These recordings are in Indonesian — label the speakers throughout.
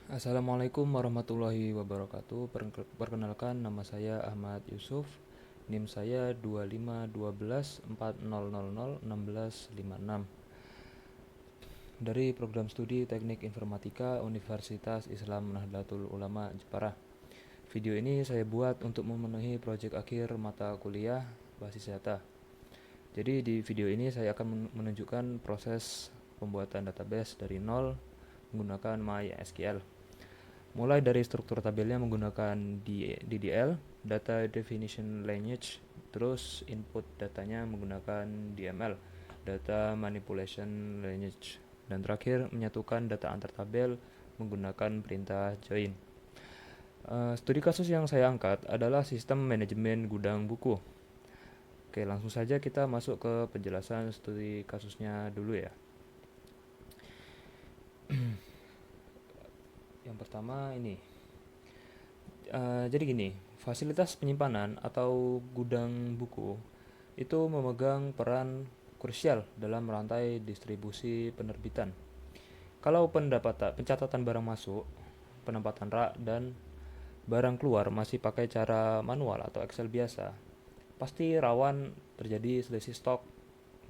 Speaker 1: Assalamualaikum warahmatullahi wabarakatuh. Perkenalkan, nama saya Ahmad Yusuf. NIM saya 251240001656 dari program studi Teknik Informatika Universitas Islam Nahdlatul Ulama Jepara. Video ini saya buat untuk memenuhi proyek akhir mata kuliah basis data. Jadi di video ini saya akan menunjukkan proses pembuatan database dari nol menggunakan MySQL. Mulai dari struktur tabelnya menggunakan DDL, Data Definition Language, terus input datanya menggunakan DML, Data Manipulation Language, dan terakhir menyatukan data antar tabel menggunakan perintah join. Studi kasus yang saya angkat adalah sistem manajemen gudang buku. Oke, langsung saja kita masuk ke penjelasan studi kasusnya dulu ya. Yang pertama ini. Jadi gini, fasilitas penyimpanan atau gudang buku itu memegang peran krusial dalam rantai distribusi penerbitan. Kalau pencatatan barang masuk, penempatan rak, dan barang keluar masih pakai cara manual atau Excel biasa, pasti rawan terjadi selisih stok,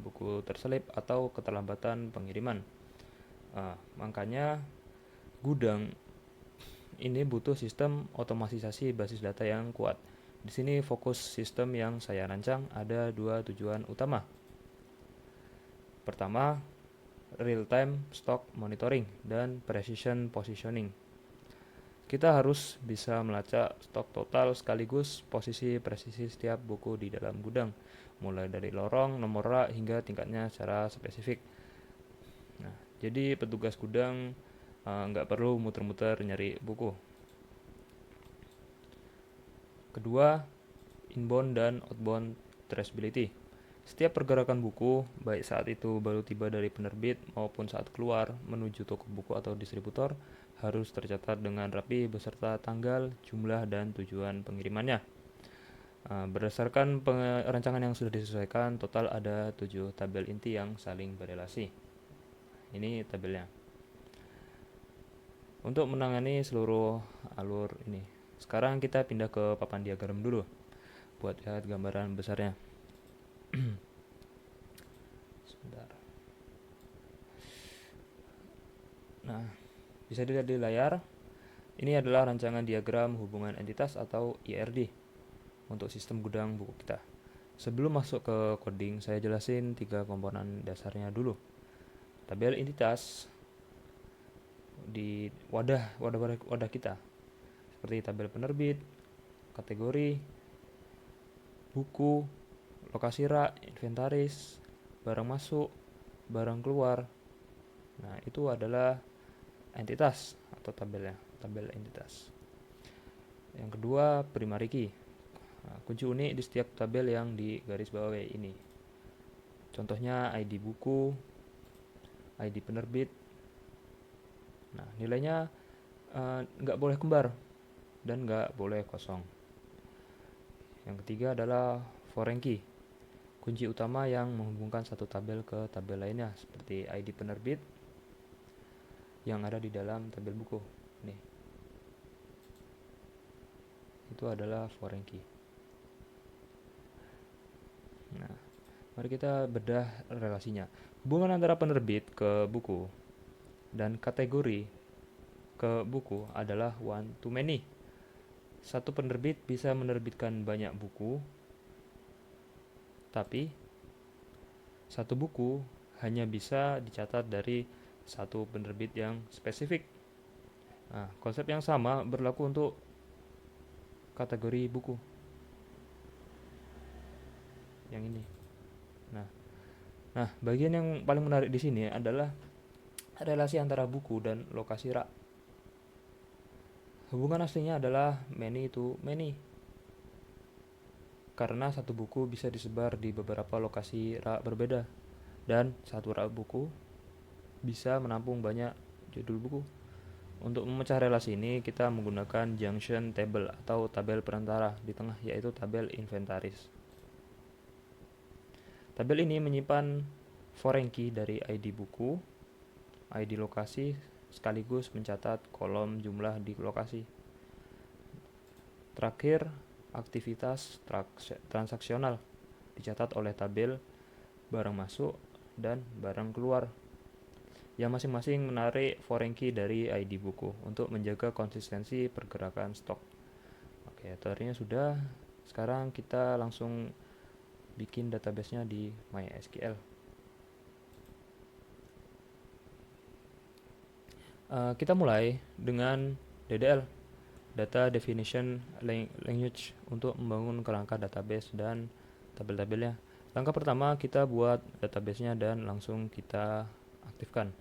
Speaker 1: buku terselip, atau keterlambatan pengiriman. Makanya gudang ini butuh sistem otomatisasi basis data yang kuat. Di sini fokus sistem yang saya rancang ada dua tujuan utama. Pertama, real-time stock monitoring dan precision positioning. Kita harus bisa melacak stok total sekaligus posisi presisi setiap buku di dalam gudang, mulai dari lorong, nomor rak, hingga tingkatnya secara spesifik. Nah, jadi petugas gudang nggak perlu muter-muter nyari buku. Kedua, inbound dan outbound traceability. Setiap pergerakan buku, baik saat itu baru tiba dari penerbit maupun saat keluar menuju toko buku atau distributor, harus tercatat dengan rapi beserta tanggal, jumlah, dan tujuan pengirimannya. Berdasarkan rancangan yang sudah disesuaikan, total ada 7 tabel inti yang saling berelasi. Ini tabelnya. Untuk menangani seluruh alur ini, sekarang kita pindah ke papan diagram dulu buat lihat gambaran besarnya. Sebentar. Nah, bisa dilihat di layar. Ini adalah rancangan diagram hubungan entitas atau IRD untuk sistem gudang buku kita. Sebelum masuk ke coding, saya jelasin 3 komponen dasarnya dulu. Tabel entitas di wadah kita, seperti tabel penerbit, kategori, buku, lokasi rak, inventaris, barang masuk, barang keluar. Nah, itu adalah entitas atau tabel entitas. Yang kedua, primary key. Nah, kunci unik di setiap tabel yang di garis bawah ini. Contohnya ID buku, ID penerbit. Nah, nilainya nggak boleh kembar dan nggak boleh kosong. Yang ketiga adalah foreign key, kunci utama yang menghubungkan satu tabel ke tabel lainnya, seperti ID penerbit yang ada di dalam tabel buku. Nih, itu adalah foreign key. Nah, mari kita bedah relasinya. Hubungan antara penerbit ke buku dan kategori ke buku adalah one to many. Satu penerbit bisa menerbitkan banyak buku, tapi satu buku hanya bisa dicatat dari satu penerbit yang spesifik. Nah, konsep yang sama berlaku untuk kategori buku yang ini. Nah, bagian yang paling menarik di sini adalah relasi antara buku dan lokasi rak. Hubungan aslinya adalah many to many, karena satu buku bisa disebar di beberapa lokasi rak berbeda, dan satu rak buku bisa menampung banyak judul buku. Untuk memecah relasi ini, kita menggunakan junction table atau tabel perantara di tengah, yaitu tabel inventaris. Tabel ini menyimpan foreign key dari ID buku, ID lokasi, sekaligus mencatat kolom jumlah di lokasi. Terakhir, aktivitas transaksional dicatat oleh tabel barang masuk dan barang keluar, yang masing-masing menarik foreign key dari ID buku untuk menjaga konsistensi pergerakan stok. Oke, teorinya sudah. Sekarang kita langsung bikin database-nya di MySQL. Kita mulai dengan DDL, Data Definition Language, untuk membangun kerangka database dan tabel-tabelnya. Langkah pertama, kita buat database-nya dan langsung kita aktifkan.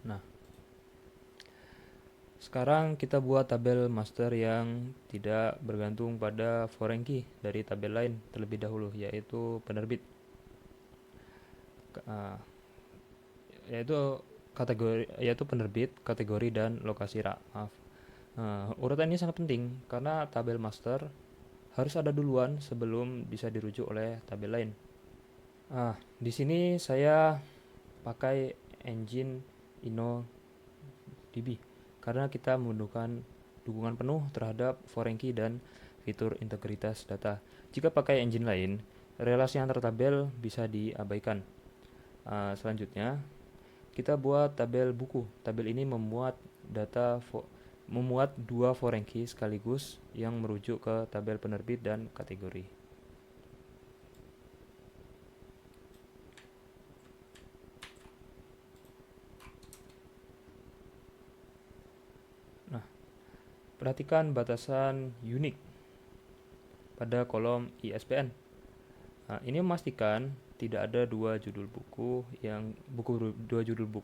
Speaker 1: Nah, sekarang kita buat tabel master yang tidak bergantung pada foreign key dari tabel lain terlebih dahulu, yaitu penerbit. Yaitu penerbit, kategori, dan lokasi rak. Urutan ini sangat penting karena tabel master harus ada duluan sebelum bisa dirujuk oleh tabel lain. Di sini saya pakai engine InnoDB karena kita membutuhkan dukungan penuh terhadap foreign key dan fitur integritas data. Jika pakai engine lain, relasi antar tabel bisa diabaikan. Selanjutnya, kita buat tabel buku. Tabel ini memuat dua foreign key sekaligus yang merujuk ke tabel penerbit dan kategori. Nah, perhatikan batasan unik pada kolom ISBN. Ini memastikan tidak ada dua judul buku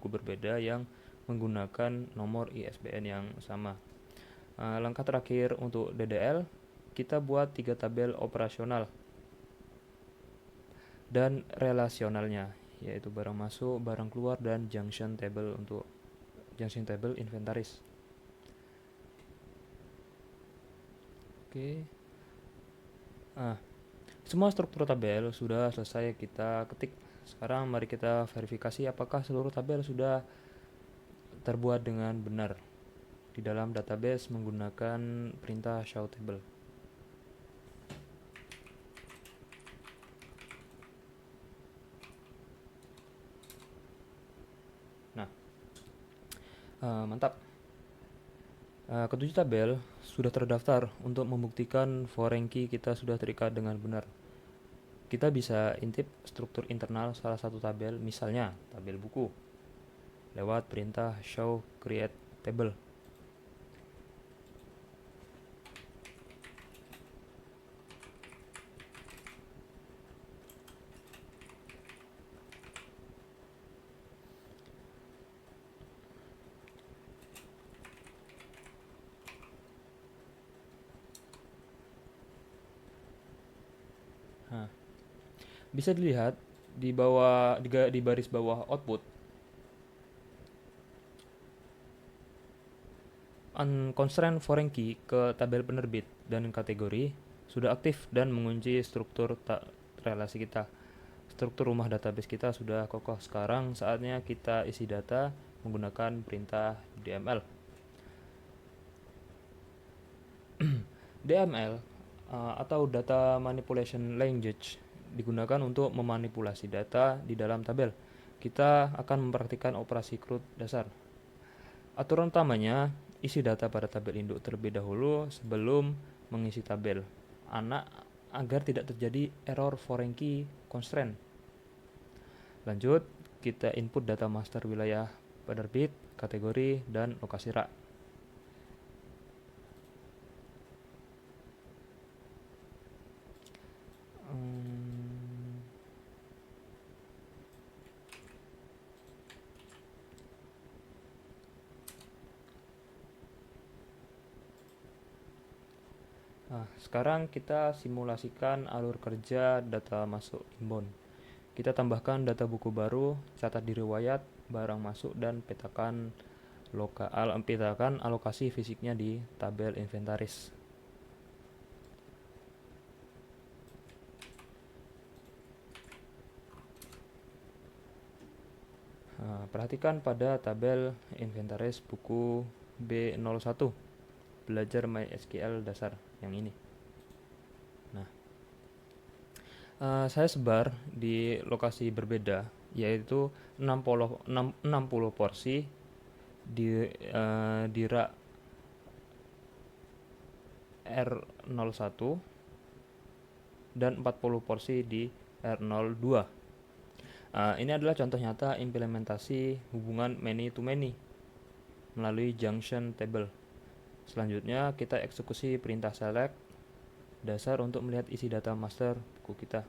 Speaker 1: berbeda yang menggunakan nomor ISBN yang sama. Langkah terakhir untuk DDL, kita buat 3 tabel operasional dan relasionalnya, yaitu barang masuk, barang keluar, dan junction table untuk junction table inventaris. Oke. Semua struktur tabel sudah selesai kita ketik. Sekarang mari kita verifikasi apakah seluruh tabel sudah terbuat dengan benar di dalam database menggunakan perintah show table. Nah, mantap. Ketujuh tabel sudah terdaftar. Untuk membuktikan foreign key kita sudah terikat dengan benar, kita bisa intip struktur internal salah satu tabel, misalnya tabel buku, lewat perintah show create table. Bisa dilihat di baris bawah output, unconstrained foreign key ke tabel penerbit dan kategori sudah aktif dan mengunci struktur relasi kita. Struktur rumah database kita sudah kokoh. Sekarang saatnya kita isi data menggunakan perintah DML. DML atau Data Manipulation Language digunakan untuk memanipulasi data di dalam tabel. Kita akan mempraktikkan operasi CRUD dasar. Aturan utamanya, isi data pada tabel induk terlebih dahulu sebelum mengisi tabel anak agar tidak terjadi error foreign key constraint. Lanjut, kita input data master wilayah penerbit, kategori, dan lokasi rak. Sekarang kita simulasikan alur kerja data masuk inbound. Kita tambahkan data buku baru, catat di riwayat, barang masuk dan petakan alokasi fisiknya di tabel inventaris. Nah, perhatikan pada tabel inventaris buku B01 belajar MySQL dasar yang ini. Nah, saya sebar di lokasi berbeda, yaitu 60 porsi di rak R01 dan 40 porsi di R02. Ini adalah contoh nyata implementasi hubungan many to many melalui junction table. Selanjutnya kita eksekusi perintah select dasar untuk melihat isi data master buku kita.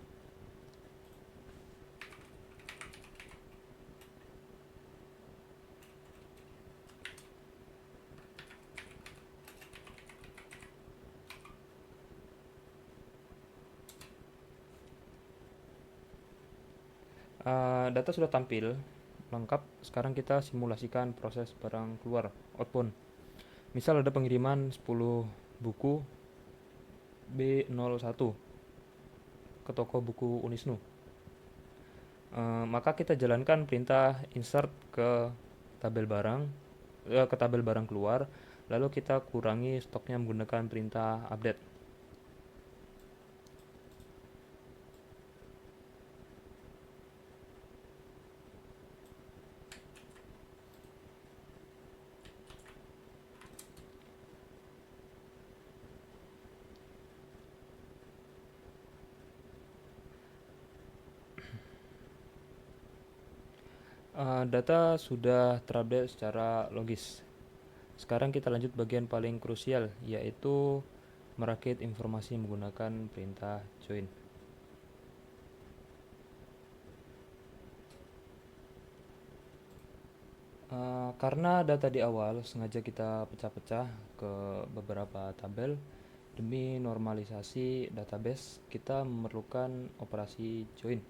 Speaker 1: Data sudah tampil lengkap. Sekarang kita simulasikan proses barang keluar outbound. Misal ada pengiriman 10 buku B01 ke toko buku Unisnu. Maka kita jalankan perintah insert ke tabel barang keluar, lalu kita kurangi stoknya menggunakan perintah update. Data sudah terupdate secara logis. Sekarang kita lanjut bagian paling krusial, yaitu merakit informasi menggunakan perintah join. Karena data di awal sengaja kita pecah-pecah ke beberapa tabel, demi normalisasi database kita memerlukan operasi join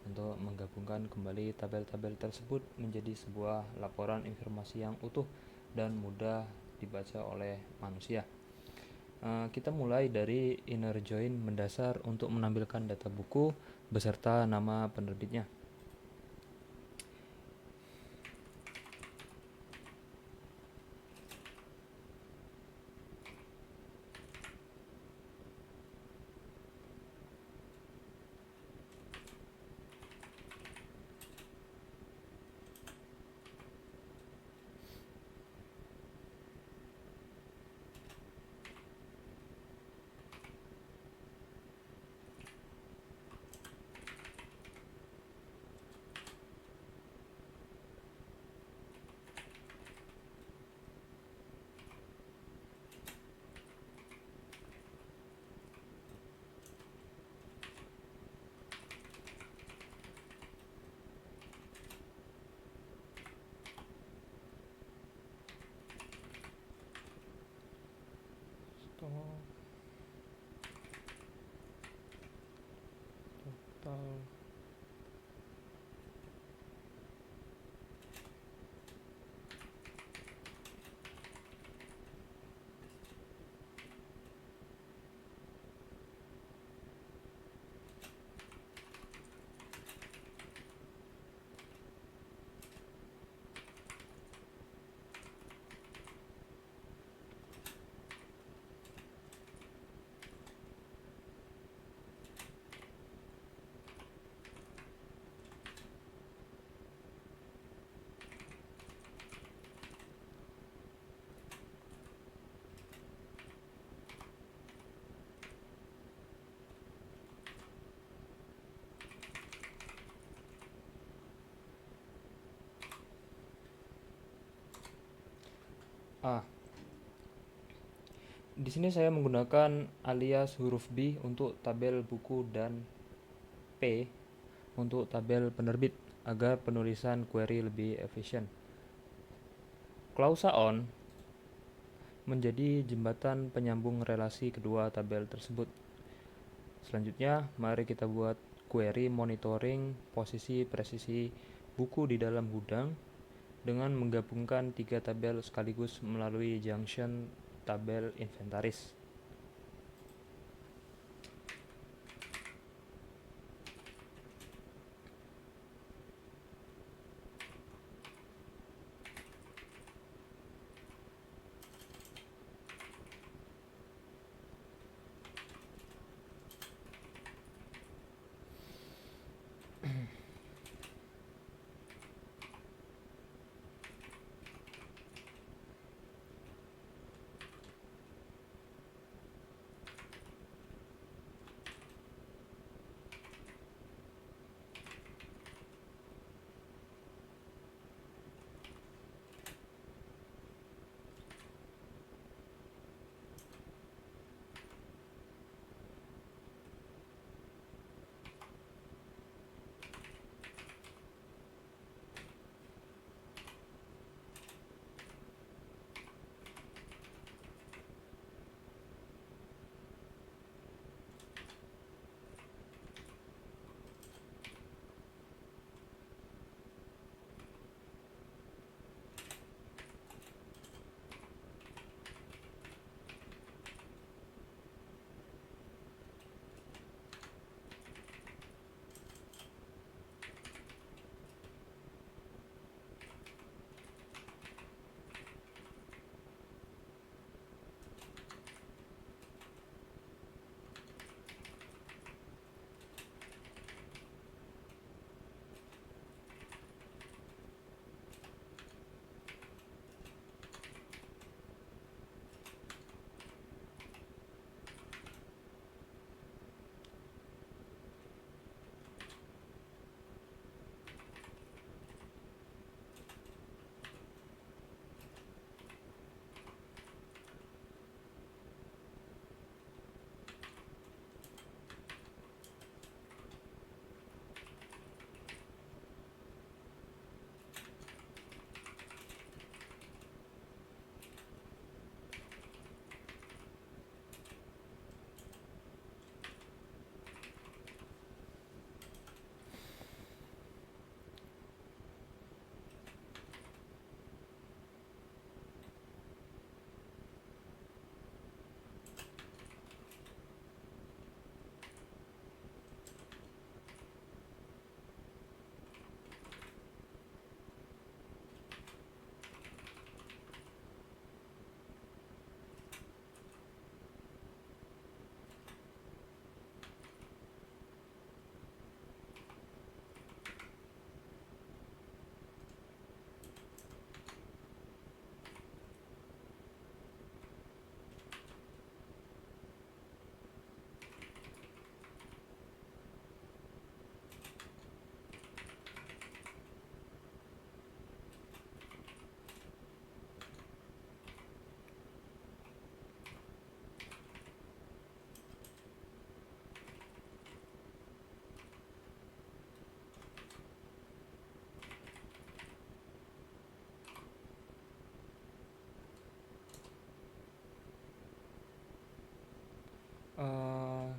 Speaker 1: untuk menggabungkan kembali tabel-tabel tersebut menjadi sebuah laporan informasi yang utuh dan mudah dibaca oleh manusia. Kita mulai dari inner join mendasar untuk menampilkan data buku beserta nama penerbitnya. Total A. Di sini saya menggunakan alias huruf B untuk tabel buku dan P untuk tabel penerbit agar penulisan query lebih efisien. Klausa on menjadi jembatan penyambung relasi kedua tabel tersebut. Selanjutnya, mari kita buat query monitoring posisi presisi buku di dalam gudang dengan menggabungkan 3 tabel sekaligus melalui junction tabel inventaris.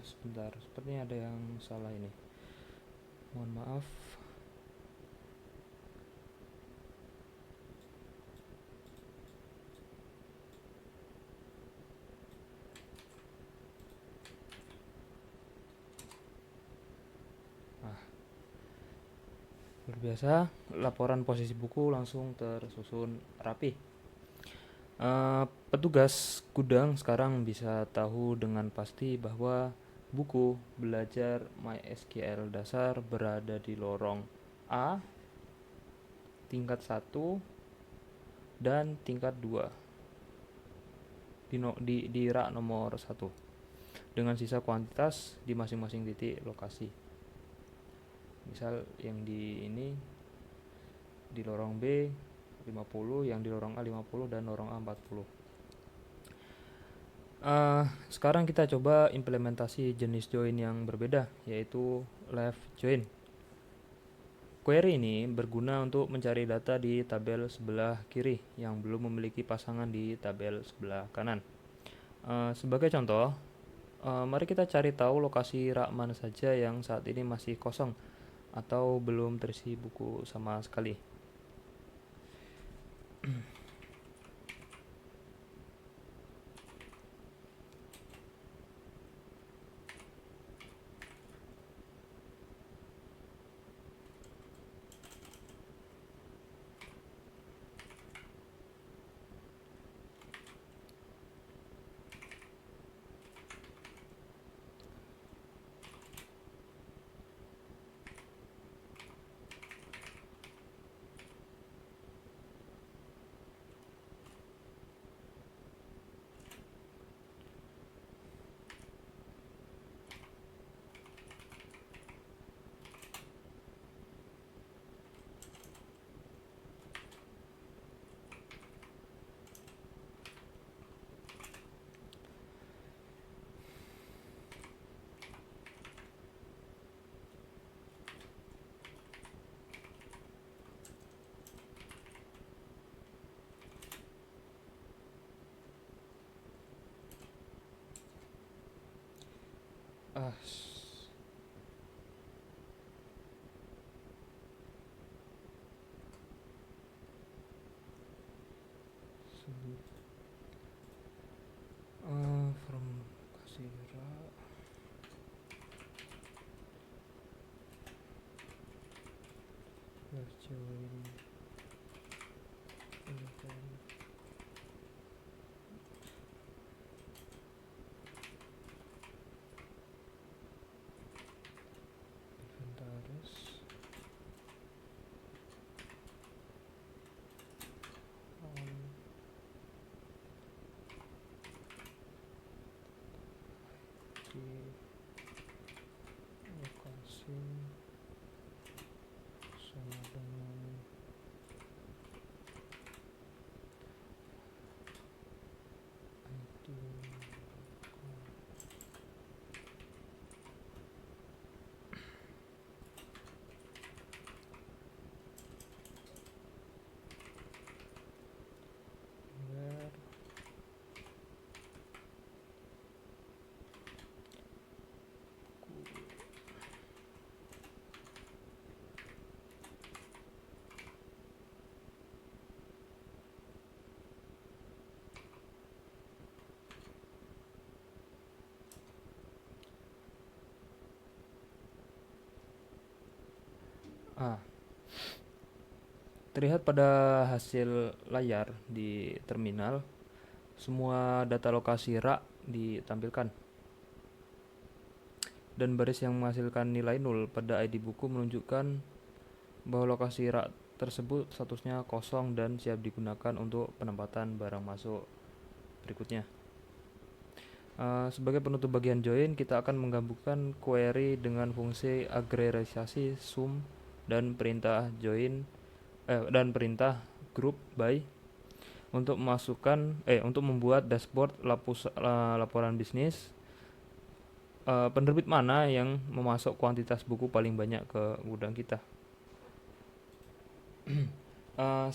Speaker 1: Sebentar, sepertinya ada yang salah ini. Mohon maaf. Nah, luar biasa, laporan posisi buku langsung tersusun rapi. Petugas gudang sekarang bisa tahu dengan pasti bahwa buku belajar MySQL dasar berada di lorong A, tingkat 1, dan tingkat 2 di rak nomor 1 dengan sisa kuantitas di masing-masing titik lokasi. Misal yang di ini di lorong B 50, yang di lorong A 50, dan lorong A 40. Sekarang kita coba implementasi jenis join yang berbeda, yaitu left join. Query ini berguna untuk mencari data di tabel sebelah kiri yang belum memiliki pasangan di tabel sebelah kanan. Sebagai contoh, mari kita cari tahu lokasi rak mana saja yang saat ini masih kosong atau belum terisi buku sama sekali. Ah, from Kasira. Let's join inventaris. Di lokasi sama dengan ID where ah terlihat pada hasil layar di terminal, semua data lokasi rak ditampilkan. Dan baris yang menghasilkan nilai 0 pada ID buku menunjukkan bahwa lokasi rak tersebut statusnya kosong dan siap digunakan untuk penempatan barang masuk berikutnya. Sebagai penutup bagian join, kita akan menggabungkan query dengan fungsi agregarisasi sum dan perintah join dan perintah group by untuk untuk membuat dashboard laporan bisnis penerbit mana yang memasok kuantitas buku paling banyak ke gudang kita.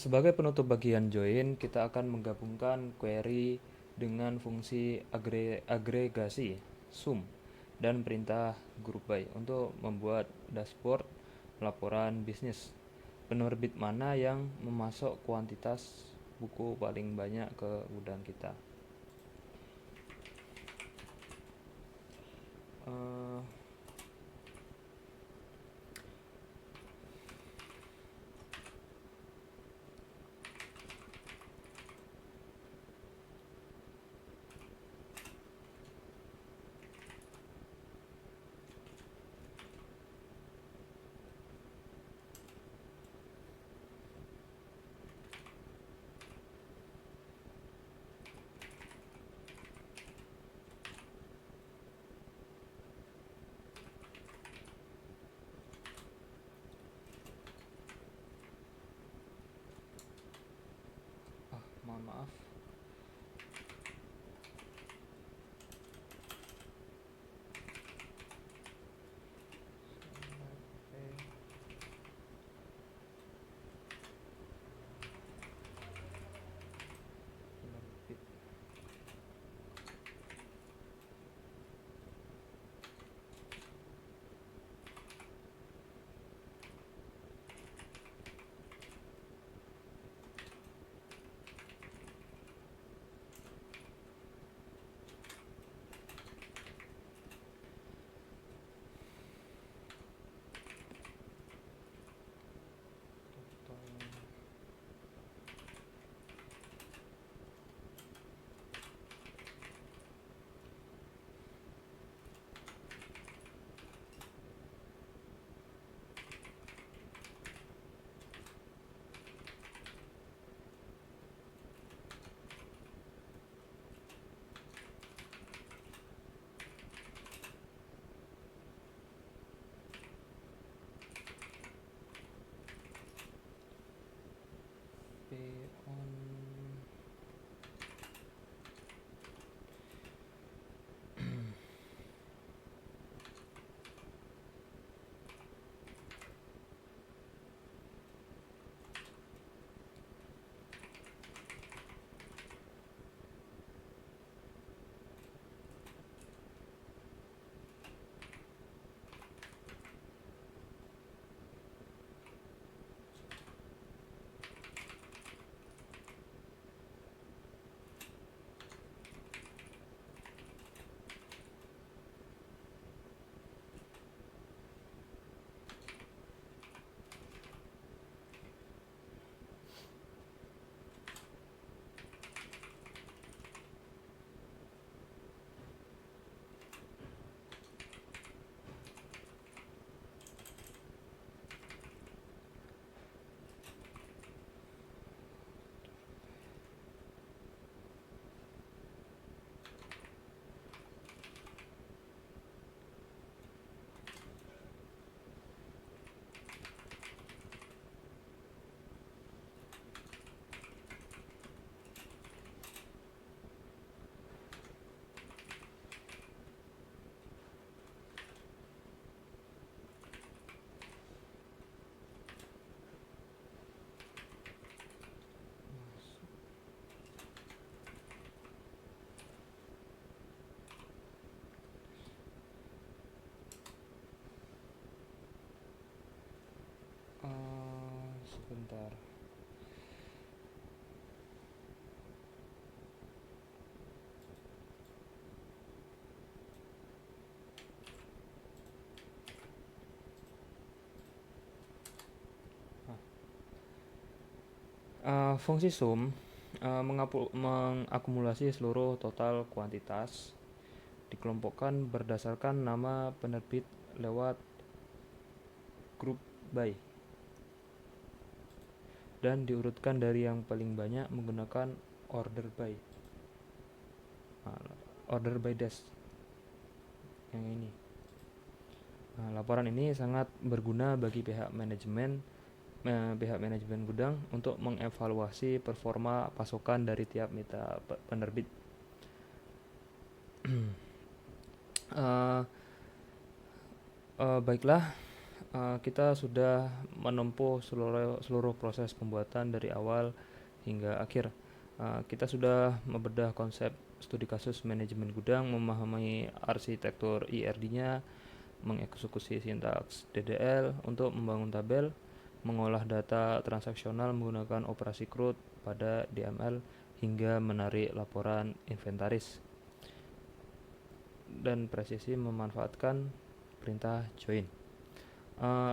Speaker 1: Sebagai penutup bagian join, kita akan menggabungkan query dengan fungsi agregasi sum dan perintah group by untuk membuat dashboard laporan bisnis penerbit mana yang memasok kuantitas buku paling banyak ke gudang kita. Sebentar. Fungsi sum mengakumulasi seluruh total kuantitas, dikelompokkan berdasarkan nama penerbit lewat group by, dan diurutkan dari yang paling banyak menggunakan order by. Order by dash yang ini. Laporan ini sangat berguna bagi pihak manajemen gudang untuk mengevaluasi performa pasokan dari tiap mitra penerbit. Baiklah, kita sudah menempuh seluruh proses pembuatan dari awal hingga akhir. Kita sudah membedah konsep studi kasus manajemen gudang, memahami arsitektur IRD-nya, mengeksekusi sintaks DDL untuk membangun tabel, mengolah data transaksional menggunakan operasi CRUD pada DML, hingga menarik laporan inventaris, dan presisi memanfaatkan perintah join.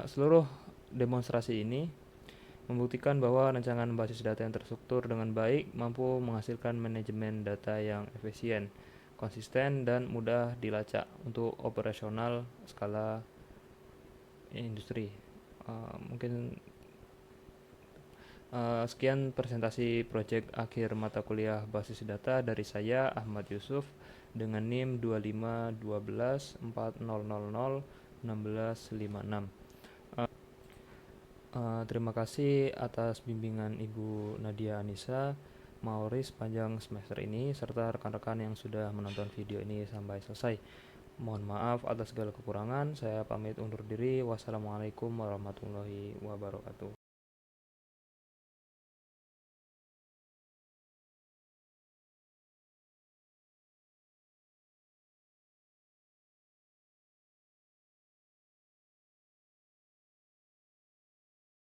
Speaker 1: Seluruh demonstrasi ini membuktikan bahwa rancangan basis data yang terstruktur dengan baik mampu menghasilkan manajemen data yang efisien, konsisten, dan mudah dilacak untuk operasional skala industri. Mungkin sekian presentasi proyek akhir mata kuliah basis data dari saya, Ahmad Yusuf, dengan NIM 251240001656. Terima kasih atas bimbingan Ibu Nadia Anissa Mauri sepanjang semester ini, serta rekan-rekan yang sudah menonton video ini sampai selesai. Mohon maaf atas segala kekurangan. Saya pamit undur diri. Wassalamualaikum warahmatullahi wabarakatuh.